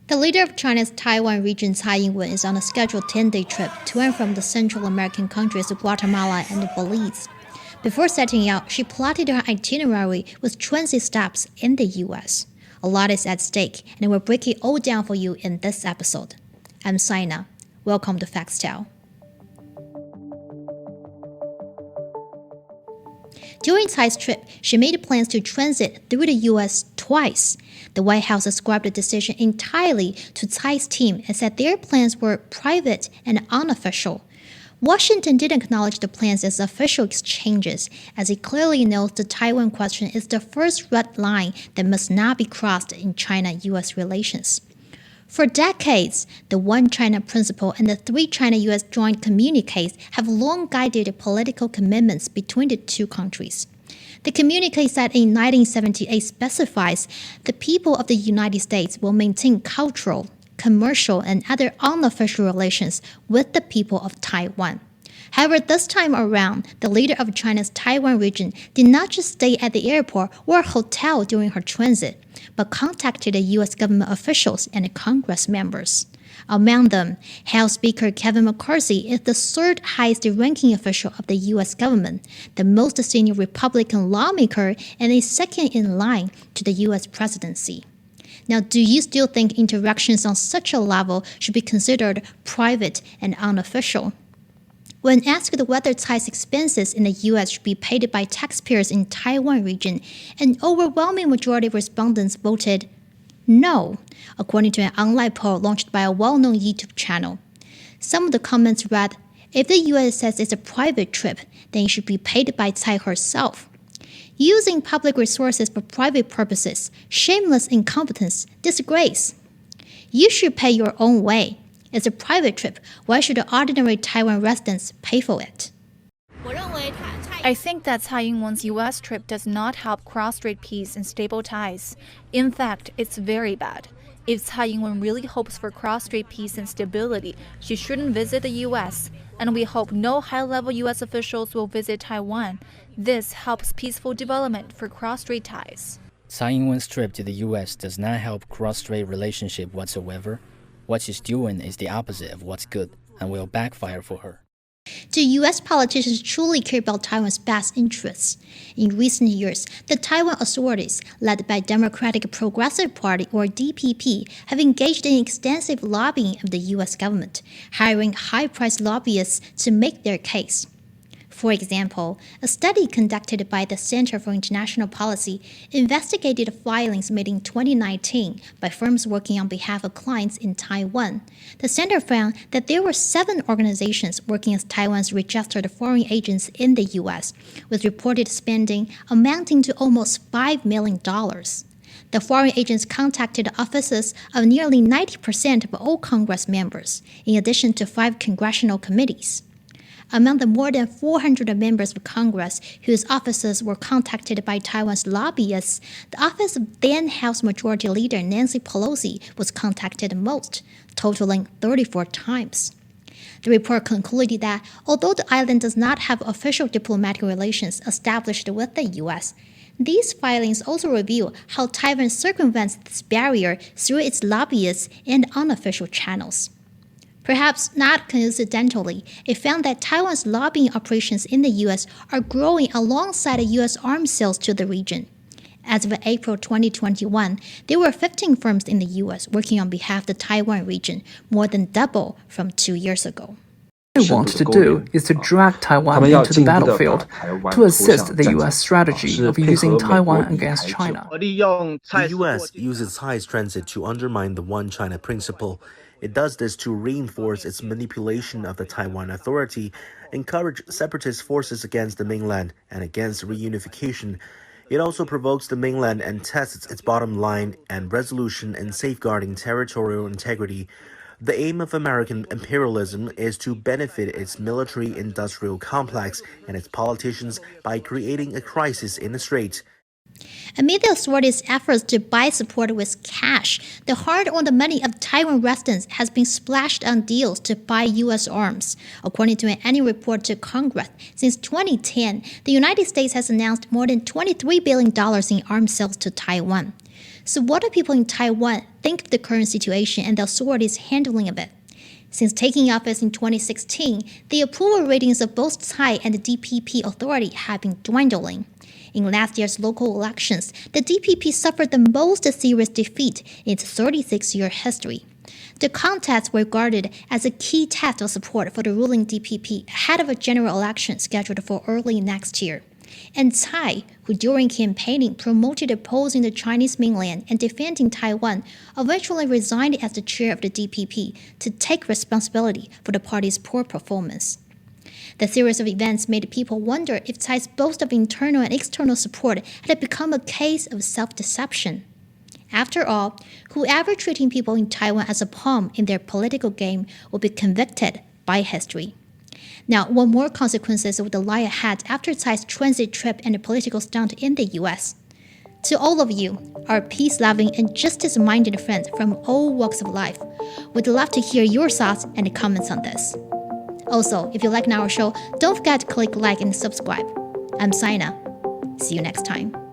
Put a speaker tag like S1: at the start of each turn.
S1: The leader of China's Taiwan region, Tsai Ing-wen, is on a scheduled 10-day trip to and from the Central American countries of Guatemala and Belize. Before setting out, she plotted her itinerary with transit stops in the U.S. A lot is at stake, and we'll break it all down for you in this episode. I'm Saina. Welcome to Foxtel. During Tsai's trip, she made plans to transit through the U.S. twice. The White House ascribed the decision entirely to Tsai's team and said their plans were private and unofficial. Washington didn't acknowledge the plans as official exchanges, as it clearly knows the Taiwan question is the first red line that must not be crossed in China-U.S. relations. For decades, the One China principle and the Three China-U.S. joint communiques have long guided political commitments between the two countries. The communique set in 1978 specifies the people of the United States will maintain cultural, commercial, and other unofficial relations with the people of Taiwan. However, this time around, the leader of China's Taiwan region did not just stay at the airport or hotel during her transit, but contacted the U.S. government officials and Congress members. Among them, House Speaker Kevin McCarthy is the third highest-ranking official of the U.S. government, the most senior Republican lawmaker, and is second in line to the U.S. presidency. Now, do you still think interactions on such a level should be considered private and unofficial? When asked whether Tsai's expenses in the U.S. should be paid by taxpayers in Taiwan region, an overwhelming majority of respondents voted no, according to an online poll launched by a well-known YouTube channel. Some of the comments read, if the U.S. says it's a private trip, then it should be paid by Tsai herself. Using public resources for private purposes, shameless incompetence, disgrace. You should pay your own way. It's a private trip. Why should the ordinary Taiwan residents pay for it?
S2: I think that Tsai Ing-wen's U.S. trip does not help cross-strait peace and stable ties. In fact, it's very bad. If Tsai Ing-wen really hopes for cross-strait peace and stability, she shouldn't visit the U.S., and we hope no high-level U.S. officials will visit Taiwan. This helps peaceful development for cross-strait ties.
S3: Tsai Ing-wen's trip to the U.S. does not help cross-strait relationship whatsoever. What she's doing is the opposite of what's good and will backfire for her.
S1: Do U.S. politicians truly care about Taiwan's best interests? In recent years, the Taiwan authorities, led by Democratic Progressive Party or DPP, have engaged in extensive lobbying of the U.S. government, hiring high-priced lobbyists to make their case. For example, a study conducted by the Center for International Policy investigated filings made in 2019 by firms working on behalf of clients in Taiwan. The center found that there were 7 organizations working as Taiwan's registered foreign agents in the U.S., with reported spending amounting to almost $5 million. The foreign agents contacted the offices of nearly 90% of all Congress members, in addition to 5 congressional committees. Among the more than 400 members of Congress whose offices were contacted by Taiwan's lobbyists, the office of then House Majority Leader Nancy Pelosi was contacted most, totaling 34 times. The report concluded that although the island does not have official diplomatic relations established with the U.S., these filings also reveal how Taiwan circumvents this barrier through its lobbyists and unofficial channels. Perhaps not coincidentally, it found that Taiwan's lobbying operations in the U.S. are growing alongside the U.S. arms sales to the region. As of April 2021, there were 15 firms in the U.S. working on behalf of the Taiwan region, more than double from 2 years ago.
S4: What they want to do is to drag Taiwan into the battlefield to assist the U.S. strategy of using Taiwan against China.
S5: The U.S. uses Tsai's transit to undermine the One China principle. It does this to reinforce its manipulation of the Taiwan Authority, encourage separatist forces against the mainland and against reunification. It also provokes the mainland and tests its bottom line and resolution in safeguarding territorial integrity. The aim of American imperialism is to benefit its military-industrial complex and its politicians by creating a crisis in the strait.
S1: Amid the authorities' efforts to buy support with cash, the hard-earned money of Taiwan residents has been splashed on deals to buy U.S. arms. According to an annual report to Congress, since 2010, the United States has announced more than $23 billion in arms sales to Taiwan. So what do people in Taiwan think of the current situation and the authorities' handling of it? Since taking office in 2016, the approval ratings of both Tsai and the DPP authority have been dwindling. In last year's local elections, the DPP suffered the most serious defeat in its 36-year history. The contests were regarded as a key test of support for the ruling DPP ahead of a general election scheduled for early next year. And Tsai, who during campaigning promoted opposing the Chinese mainland and defending Taiwan, eventually resigned as the chair of the DPP to take responsibility for the party's poor performance. The series of events made people wonder if Tsai's boast of internal and external support had become a case of self-deception. After all, whoever treating people in Taiwan as a pawn in their political game will be convicted by history. Now, what more consequences would lie ahead after Tsai's transit trip and a political stunt in the U.S.? To all of you, our peace-loving and justice-minded friends from all walks of life, we'd love to hear your thoughts and comments on this. Also, if you like our show, don't forget to click like and subscribe. I'm Sina. See you next time.